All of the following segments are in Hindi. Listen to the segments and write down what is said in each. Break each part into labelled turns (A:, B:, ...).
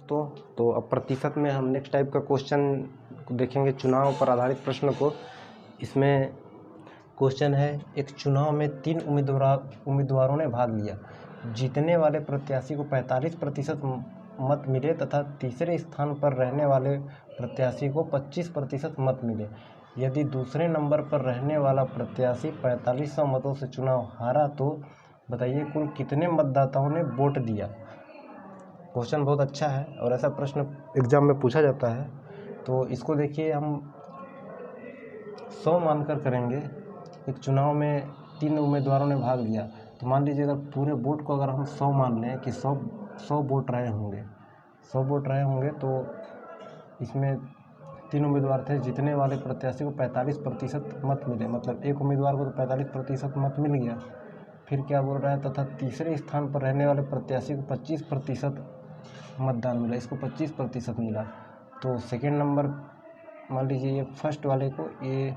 A: तो अब प्रतिशत में हम नेक्स्ट टाइप का क्वेश्चन देखेंगे, चुनाव पर आधारित प्रश्न को। इसमें क्वेश्चन है, एक चुनाव में 3 उम्मीदवारों ने भाग लिया। जीतने वाले प्रत्याशी को 45% मत मिले तथा तीसरे स्थान पर रहने वाले प्रत्याशी को 25% मत मिले। यदि दूसरे नंबर पर रहने वाला प्रत्याशी 4500 मतों से चुनाव हारा तो बताइए कुल कितने मतदाताओं ने वोट दिया। क्वेश्चन बहुत अच्छा है और ऐसा प्रश्न एग्जाम में पूछा जाता है। तो इसको देखिए, हम 100 मानकर करेंगे। एक चुनाव में 3 उम्मीदवारों ने भाग लिया, तो मान लीजिए अगर पूरे वोट को अगर हम 100 मान लें कि 100 वोट रहे होंगे, 100 वोट रहे होंगे, तो इसमें 3 उम्मीदवार थे। जीतने वाले प्रत्याशी को 45% मत मिले, मतलब एक उम्मीदवार को तो 45% मत मिल गया। फिर क्या बोल रहा है, तथा तीसरे स्थान पर रहने वाले प्रत्याशी को 25% मतदान मिला, इसको 25% मिला। तो सेकेंड नंबर मान लीजिए ये फर्स्ट वाले को, ये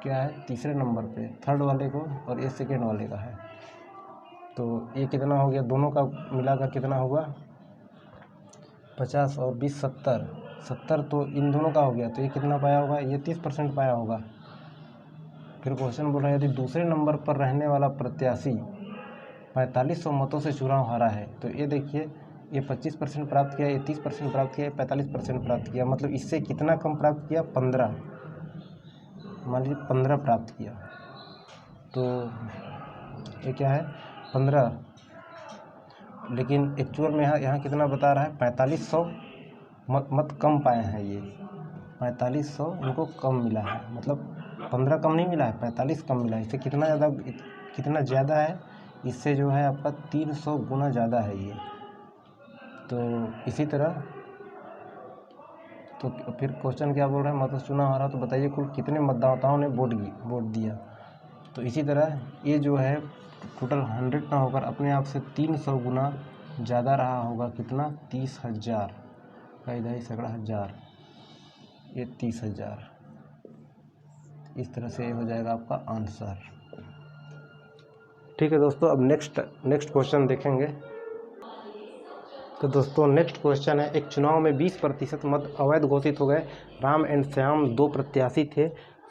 A: क्या है तीसरे नंबर पे, थर्ड वाले को, और ये सेकेंड वाले का है। तो ये कितना हो गया, दोनों का मिलाकर कितना हुआ 50 और 20 70, तो इन दोनों का हो गया। तो ये कितना पाया होगा, ये 30% पाया होगा। फिर क्वेश्चन बोल रहा है, यदि दूसरे नंबर पर रहने वाला प्रत्याशी 4500 मतों से चुनाव हारा है, तो ये देखिए ये 25% प्राप्त किया, ये 30% प्राप्त किया, 45% प्राप्त किया, मतलब इससे कितना कम प्राप्त किया, 15, मान लीजिए 15 प्राप्त किया। तो ये क्या है 15, लेकिन एक्चुअल में यहाँ कितना बता रहा है, 4500 मत कम पाए हैं। ये 4500 इनको कम मिला है, मतलब 15 कम नहीं मिला है, 45 कम मिला है। इससे कितना ज़्यादा है, इससे जो है आपका 300 गुना ज़्यादा है ये। तो इसी तरह तो फिर क्वेश्चन क्या बोल रहा है, मतलब चुनाव हारा तो बताइए कुल कितने मतदाताओं ने वोट दिया। तो इसी तरह ये जो है टोटल 100 ना होकर अपने आप से 300 गुना ज़्यादा रहा होगा। कितना, 30,000 का इधर ही सैकड़ा हज़ार, ये 30,000। इस तरह से ये हो जाएगा आपका आंसर। ठीक है दोस्तों, अब नेक्स्ट क्वेश्चन देखेंगे। तो दोस्तों नेक्स्ट क्वेश्चन है, एक चुनाव में 20% मत अवैध घोषित हो गए। राम एंड श्याम 2 प्रत्याशी थे।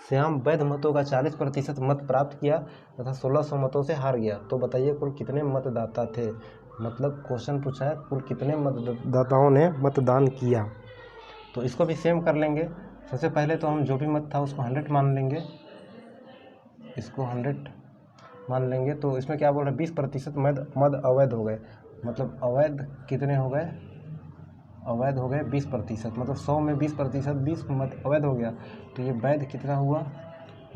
A: श्याम वैध मतों का 40% मत प्राप्त किया तथा 1600 मतों से हार गया। तो बताइए कुल कितने मतदाता थे। मतलब क्वेश्चन पूछा है कुल कितने मतदाताओं ने मतदान किया। तो इसको भी सेम कर लेंगे। सबसे पहले तो हम जो भी मत था उसको 100 मान लेंगे, इसको 100 मान लेंगे। तो इसमें क्या बोल रहे हैं, 20% मत अवैध हो गए, मतलब अवैध कितने हो गए, अवैध हो गए 20%, मतलब 100 में 20%, 20 मत अवैध हो गया। तो ये वैध कितना हुआ,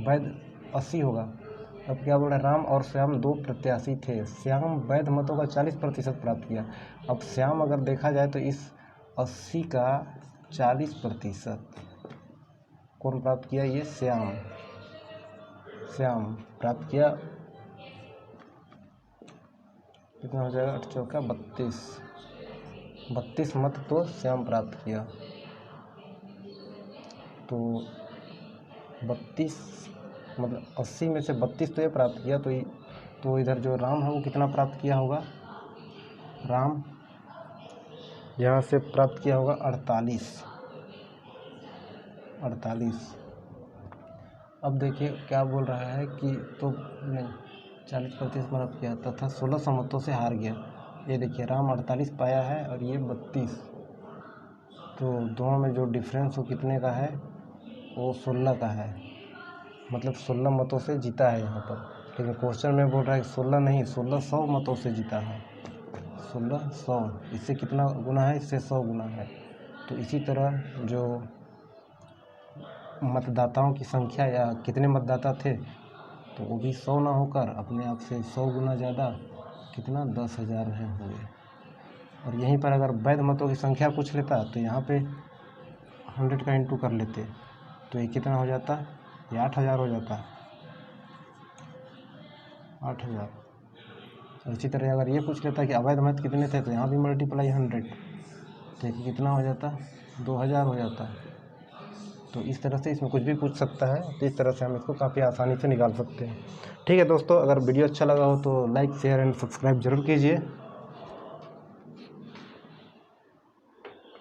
A: वैध 80 होगा। अब क्या बोल रहे हैं, राम और श्याम 2 प्रत्याशी थे। श्याम वैध मतों का 40% प्राप्त किया। अब श्याम अगर देखा जाए तो इस 80 का 40% कौन प्राप्त किया, ये श्याम प्राप्त किया। कितना हो जाएगा, 8 चौका 32 मत तो श्याम प्राप्त किया। तो 32 मतलब 80 में से 32 तो ये प्राप्त किया। तो इधर जो राम है वो कितना प्राप्त किया होगा, राम यहाँ से प्राप्त किया होगा 48। अब देखिए क्या बोल रहा है कि तो नहीं 40% प्राप्त किया तथा 1600 मतों से हार गया। ये देखिए राम 48 पाया है और ये 32, तो दोनों में जो डिफरेंस वो कितने का है, वो 16 का है, मतलब 16 मतों से जीता है यहाँ पर। लेकिन क्वेश्चन में बोल रहा है कि 16 नहीं 1600 मतों से जीता है, 1600। इससे कितना गुना है, इससे 100 गुना है। तो इसी तरह जो मतदाताओं की संख्या या कितने मतदाता थे, तो वो भी 100 ना होकर अपने आप से 100 गुना ज़्यादा, कितना 10,000 रहे होंगे। और यहीं पर अगर वैध मतों की संख्या पूछ लेता तो यहाँ पे 100 का इंटू कर लेते, तो ये कितना हो जाता, ये 8,000 हो जाता, 8,000। और इसी तरह अगर ये पूछ लेता कि अवैध मत कितने थे, तो यहाँ भी मल्टीप्लाई 100, तो कितना हो जाता, 2,000 हो जाता। तो इस तरह से इसमें कुछ भी पूछ सकता है, तो इस तरह से हम इसको काफ़ी आसानी से निकाल सकते हैं। ठीक है दोस्तों, अगर वीडियो अच्छा लगा हो तो लाइक शेयर एंड सब्सक्राइब जरूर कीजिए।